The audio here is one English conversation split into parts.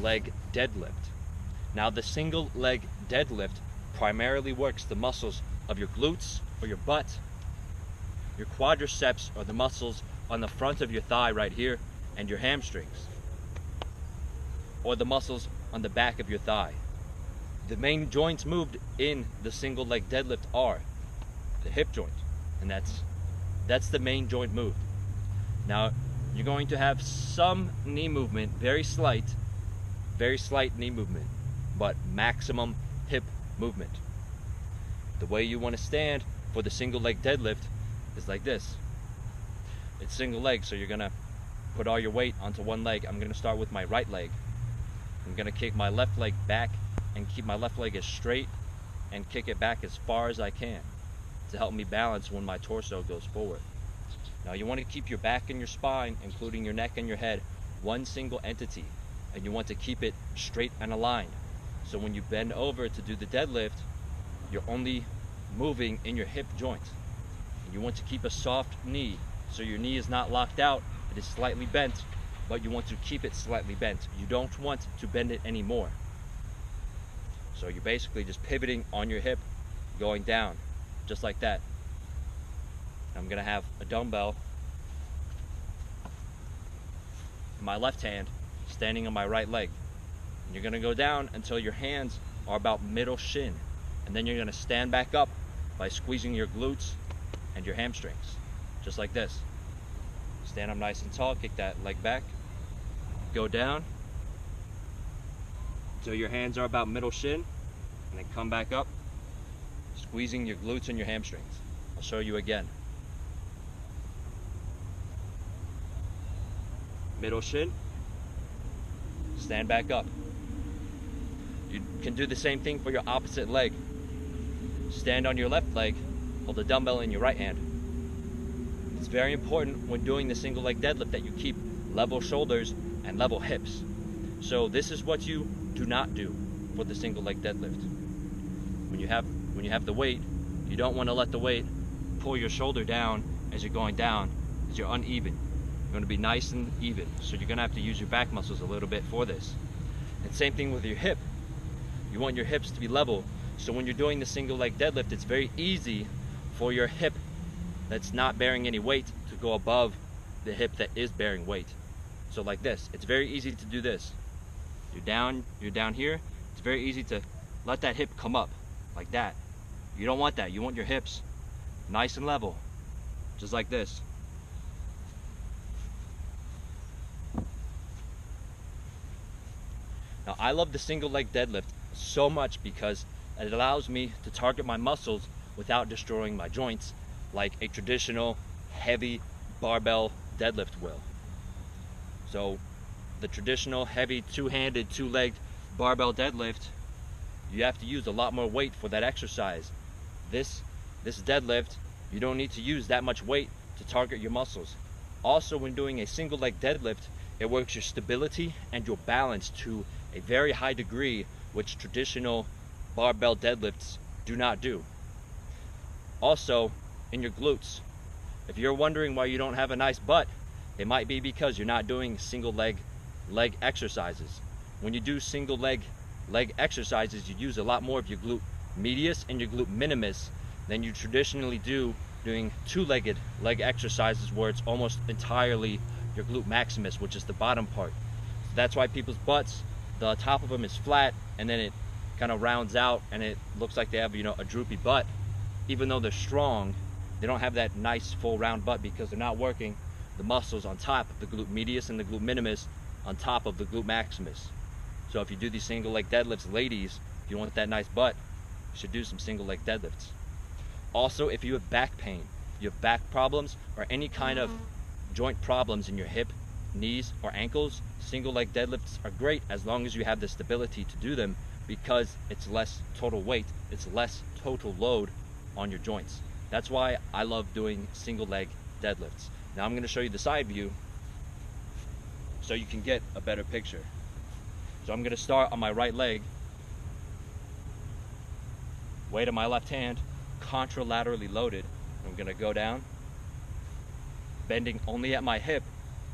leg deadlift. Now the single leg deadlift primarily works the muscles of your glutes or your butt, your quadriceps or the muscles on the front of your thigh right here, and your hamstrings, or the muscles on the back of your thigh. The main joints moved in the single leg deadlift are the hip joint, and that's the main joint moved. Now you're going to have some knee movement, very slight knee movement, but maximum hip movement. The way you want to stand for the single leg deadlift is like this. It's single leg, so you're gonna put all your weight onto one leg. I'm gonna start with my right leg. I'm gonna kick my left leg back and keep my left leg as straight and kick it back as far as I can to help me balance when my torso goes forward. Now you want to keep your back and your spine, including your neck and your head, one single entity, and you want to keep it straight and aligned. So when you bend over to do the deadlift, you're only moving in your hip joint. And you want to keep a soft knee, so your knee is not locked out, it is slightly bent, but you want to keep it slightly bent. You don't want to bend it anymore. So you're basically just pivoting on your hip, going down, just like that. I'm gonna have a dumbbell in my left hand, standing on my right leg. And you're gonna go down until your hands are about middle shin. And then you're gonna stand back up by squeezing your glutes and your hamstrings, just like this. Stand up nice and tall, kick that leg back, go down until your hands are about middle shin, and then come back up, squeezing your glutes and your hamstrings. I'll show you again. Middle shin, stand back up. You can do the same thing for your opposite leg. Stand on your left leg, hold the dumbbell in your right hand. It's very important when doing the single leg deadlift that you keep level shoulders and level hips. So this is what you do not do for the single leg deadlift. When you have the weight, you don't want to let the weight pull your shoulder down as you're going down, as you're uneven. You're going to be nice and even, so you're going to have to use your back muscles a little bit for this. And same thing with your hip. You want your hips to be level, so when you're doing the single leg deadlift, it's very easy for your hip that's not bearing any weight to go above the hip that is bearing weight. So like this, it's very easy to do this. You're down here, it's very easy to let that hip come up, like that. You don't want that, you want your hips nice and level, just like this. Now I love the single leg deadlift so much because it allows me to target my muscles without destroying my joints like a traditional heavy barbell deadlift will. So the traditional heavy two-handed, two-legged barbell deadlift, you have to use a lot more weight for that exercise. This deadlift, you don't need to use that much weight to target your muscles. Also, when doing a single leg deadlift, it works your stability and your balance to a very high degree, which traditional barbell deadlifts do not do. Also, in your glutes, if you're wondering why you don't have a nice butt, it might be because you're not doing single leg exercises. When you do single leg exercises, you use a lot more of your glute medius and your glute minimus than you traditionally do doing two-legged leg exercises, where it's almost entirely your glute maximus, which is the bottom part. So that's why people's butts, the top of them is flat, and then it kind of rounds out and it looks like they have, a droopy butt. Even though they're strong, they don't have that nice full round butt because they're not working the muscles on top of the glute medius and the glute minimus on top of the glute maximus. So if you do these single leg deadlifts, ladies, if you want that nice butt, you should do some single leg deadlifts. Also, if you have back pain, you have back problems, or any kind of joint problems in your hip, knees, or ankles, single leg deadlifts are great as long as you have the stability to do them, because it's less total weight, it's less total load on your joints. That's why I love doing single leg deadlifts. Now I'm going to show you the side view so you can get a better picture. So I'm going to start on my right leg, weight on my left hand, contralaterally loaded. I'm going to go down, bending only at my hip,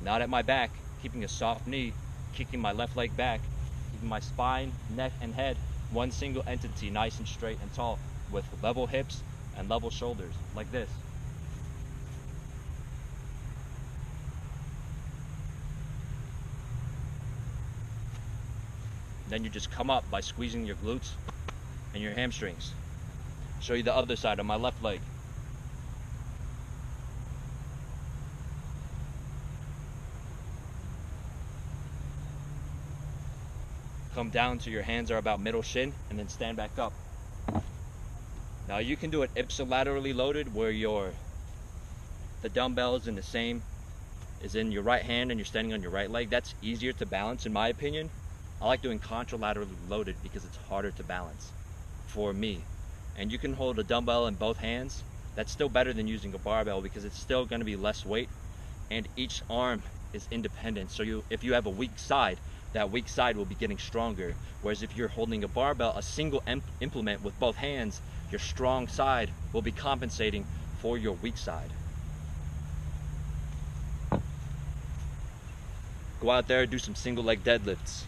not at my back, keeping a soft knee, kicking my left leg back, keeping my spine, neck, and head one single entity, nice and straight and tall, with level hips and level shoulders, like this. Then you just come up by squeezing your glutes and your hamstrings. Show you the other side on my left leg. Come down till your hands are about middle shin and then stand back up. Now you can do it ipsilaterally loaded, where the dumbbell is in your right hand and you're standing on your right leg. That's easier to balance in my opinion. I like doing contralaterally loaded because it's harder to balance for me. And you can hold a dumbbell in both hands. That's still better than using a barbell because it's still going to be less weight and each arm is independent. So if you have a weak side, that weak side will be getting stronger. Whereas if you're holding a barbell, a single implement with both hands, your strong side will be compensating for your weak side. Go out there, do some single leg deadlifts.